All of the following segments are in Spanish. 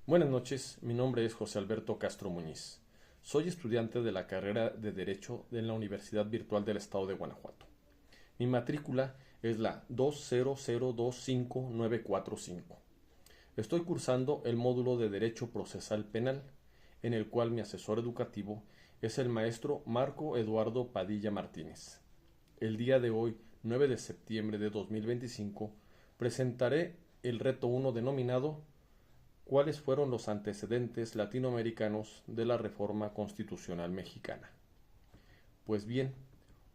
Buenas noches, mi nombre es José Alberto Castro Muñiz. Soy estudiante de la carrera de Derecho en la Universidad Virtual del Estado de Guanajuato. Mi matrícula es la 200025945. Estoy cursando el módulo de Derecho Procesal Penal, en el cual mi asesor educativo es el maestro Marco Eduardo Padilla Martínez. El día de hoy, 9 de septiembre de 2025, presentaré el reto 1 denominado ¿Cuáles fueron los antecedentes latinoamericanos de la Reforma Constitucional Mexicana? Pues bien,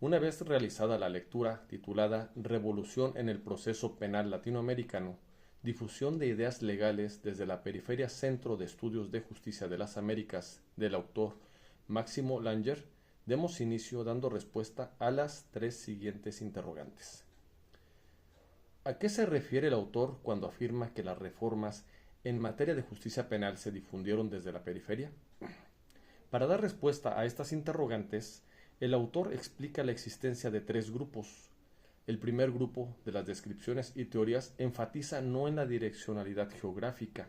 una vez realizada la lectura titulada Revolución en el proceso penal latinoamericano, difusión de ideas legales desde la periferia Centro de Estudios de Justicia de las Américas del autor Máximo Langer, demos inicio dando respuesta a las tres siguientes interrogantes. ¿A qué se refiere el autor cuando afirma que las reformas en materia de justicia penal se difundieron desde la periferia? Para dar respuesta a estas interrogantes, el autor explica la existencia de tres grupos. El primer grupo de las descripciones y teorías enfatiza no en la direccionalidad geográfica,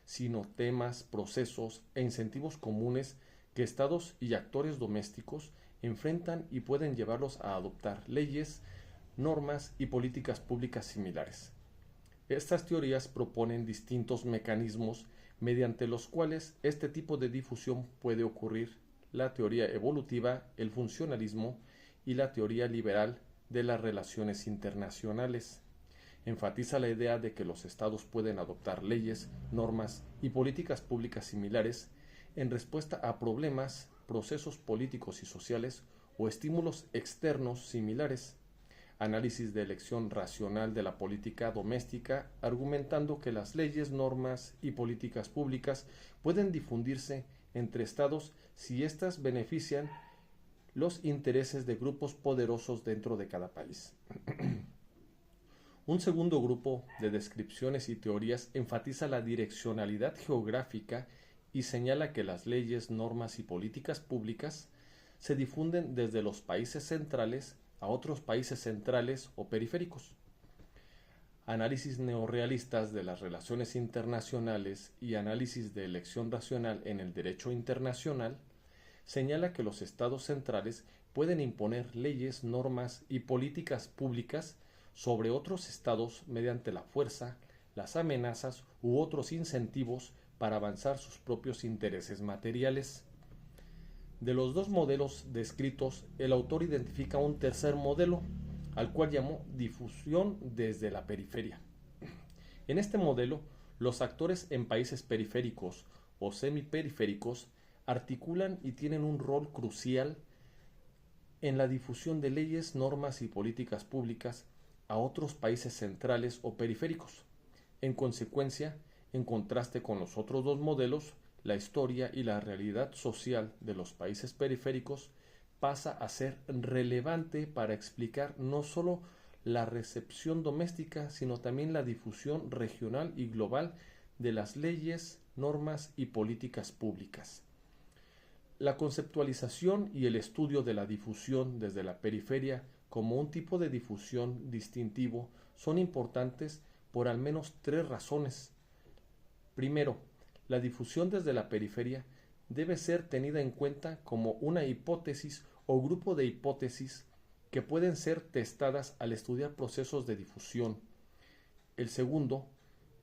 sino temas, procesos e incentivos comunes que estados y actores domésticos enfrentan y pueden llevarlos a adoptar leyes, normas y políticas públicas similares. Estas teorías proponen distintos mecanismos mediante los cuales este tipo de difusión puede ocurrir: la teoría evolutiva, el funcionalismo y la teoría liberal de las relaciones internacionales. Enfatiza la idea de que los estados pueden adoptar leyes, normas y políticas públicas similares en respuesta a problemas, procesos políticos y sociales o estímulos externos similares. Análisis de elección racional de la política doméstica, argumentando que las leyes, normas y políticas públicas pueden difundirse entre estados si éstas benefician los intereses de grupos poderosos dentro de cada país. Un segundo grupo de descripciones y teorías enfatiza la direccionalidad geográfica y señala que las leyes, normas y políticas públicas se difunden desde los países centrales a otros países centrales o periféricos. Análisis neorrealistas de las relaciones internacionales y análisis de elección racional en el derecho internacional señala que los estados centrales pueden imponer leyes, normas y políticas públicas sobre otros estados mediante la fuerza, las amenazas u otros incentivos para avanzar sus propios intereses materiales. De los dos modelos descritos, el autor identifica un tercer modelo, al cual llamó difusión desde la periferia. En este modelo, los actores en países periféricos o semiperiféricos articulan y tienen un rol crucial en la difusión de leyes, normas y políticas públicas a otros países centrales o periféricos. En consecuencia, en contraste con los otros dos modelos, la historia y la realidad social de los países periféricos pasa a ser relevante para explicar no solo la recepción doméstica, sino también la difusión regional y global de las leyes, normas y políticas públicas. La conceptualización y el estudio de la difusión desde la periferia como un tipo de difusión distintivo son importantes por al menos tres razones. Primero, la difusión desde la periferia debe ser tenida en cuenta como una hipótesis o grupo de hipótesis que pueden ser testadas al estudiar procesos de difusión. El segundo,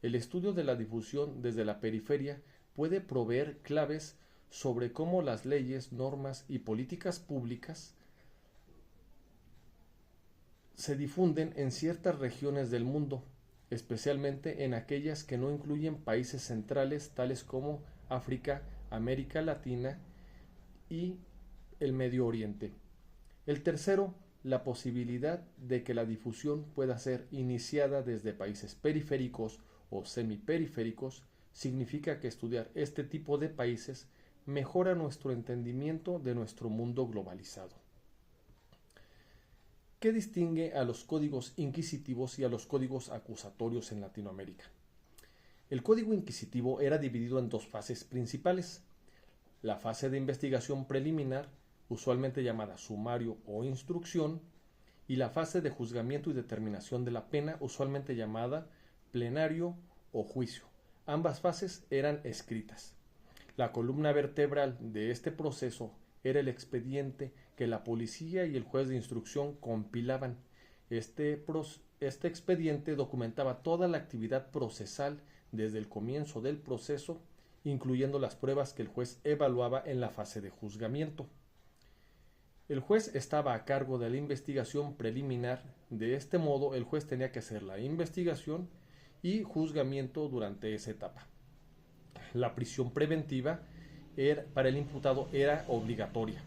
el estudio de la difusión desde la periferia puede proveer claves sobre cómo las leyes, normas y políticas públicas se difunden en ciertas regiones del mundo, especialmente en aquellas que no incluyen países centrales tales como África, América Latina y el Medio Oriente. El tercero, la posibilidad de que la difusión pueda ser iniciada desde países periféricos o semiperiféricos significa que estudiar este tipo de países mejora nuestro entendimiento de nuestro mundo globalizado. ¿Qué distingue a los códigos inquisitivos y a los códigos acusatorios en Latinoamérica? El código inquisitivo era dividido en dos fases principales: la fase de investigación preliminar, usualmente llamada sumario o instrucción, y la fase de juzgamiento y determinación de la pena, usualmente llamada plenario o juicio. Ambas fases eran escritas. La columna vertebral de este proceso era el expediente que la policía y el juez de instrucción compilaban. Este expediente documentaba toda la actividad procesal desde el comienzo del proceso, incluyendo las pruebas que el juez evaluaba en la fase de juzgamiento. El juez estaba a cargo de la investigación preliminar. De este modo, el juez tenía que hacer la investigación y juzgamiento durante esa etapa. La prisión preventiva para el imputado era obligatoria.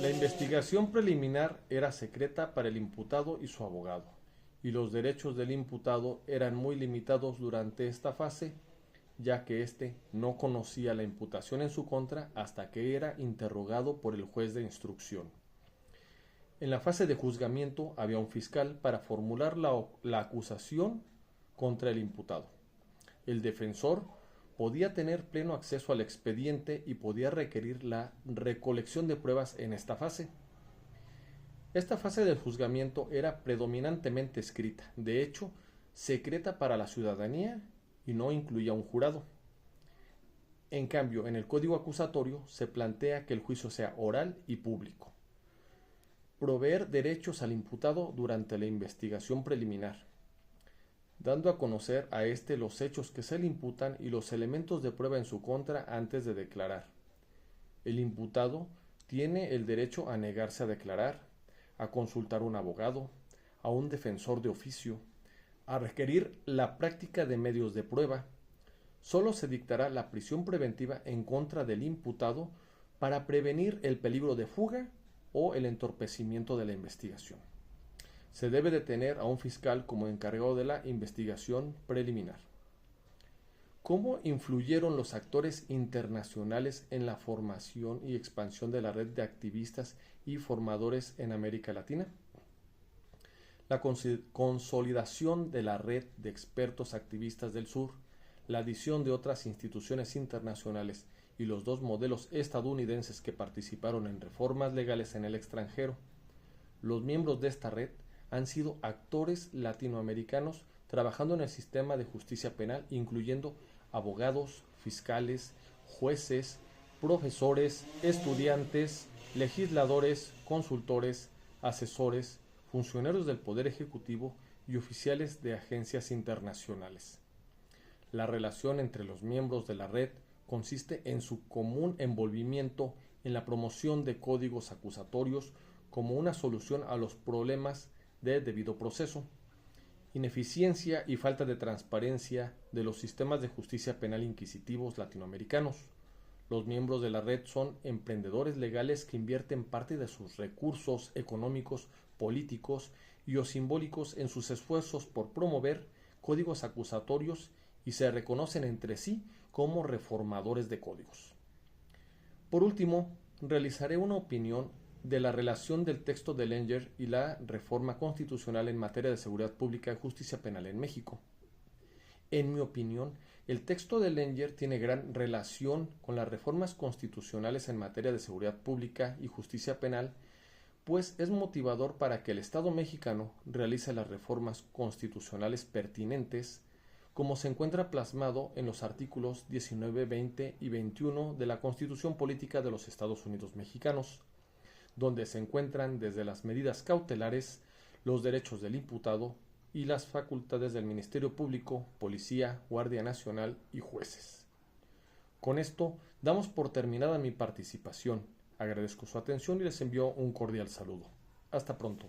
La investigación preliminar era secreta para el imputado y su abogado, y los derechos del imputado eran muy limitados durante esta fase, ya que éste no conocía la imputación en su contra hasta que era interrogado por el juez de instrucción. En la fase de juzgamiento había un fiscal para formular la acusación contra el imputado. El defensor podía tener pleno acceso al expediente y podía requerir la recolección de pruebas en esta fase. Esta fase del juzgamiento era predominantemente escrita, de hecho, secreta para la ciudadanía y no incluía un jurado. En cambio, en el código acusatorio se plantea que el juicio sea oral y público. Proveer derechos al imputado durante la investigación preliminar, dando a conocer a éste los hechos que se le imputan y los elementos de prueba en su contra antes de declarar. El imputado tiene el derecho a negarse a declarar, a consultar a un abogado, a un defensor de oficio, a requerir la práctica de medios de prueba. Solo se dictará la prisión preventiva en contra del imputado para prevenir el peligro de fuga o el entorpecimiento de la investigación. Se debe de tener a un fiscal como encargado de la investigación preliminar. ¿Cómo influyeron los actores internacionales en la formación y expansión de la red de activistas y formadores en América Latina? La consolidación de la red de expertos activistas del sur, la adición de otras instituciones internacionales y los dos modelos estadounidenses que participaron en reformas legales en el extranjero. Los miembros de esta red han sido actores latinoamericanos trabajando en el sistema de justicia penal, incluyendo abogados, fiscales, jueces, profesores, estudiantes, legisladores, consultores, asesores, funcionarios del Poder Ejecutivo y oficiales de agencias internacionales. La relación entre los miembros de la red consiste en su común envolvimiento en la promoción de códigos acusatorios como una solución a los problemas de debido proceso, ineficiencia y falta de transparencia de los sistemas de justicia penal inquisitivos latinoamericanos. Los miembros de la red son emprendedores legales que invierten parte de sus recursos económicos, políticos y o simbólicos en sus esfuerzos por promover códigos acusatorios y se reconocen entre sí como reformadores de códigos. Por último, realizaré una opinión de la relación del texto de Lenger y la reforma constitucional en materia de seguridad pública y justicia penal en México. En mi opinión, el texto de Lenger tiene gran relación con las reformas constitucionales en materia de seguridad pública y justicia penal, pues es motivador para que el Estado mexicano realice las reformas constitucionales pertinentes, como se encuentra plasmado en los artículos 19, 20 y 21 de la Constitución Política de los Estados Unidos Mexicanos, donde se encuentran desde las medidas cautelares, los derechos del imputado y las facultades del Ministerio Público, Policía, Guardia Nacional y jueces. Con esto, damos por terminada mi participación. Agradezco su atención y les envío un cordial saludo. Hasta pronto.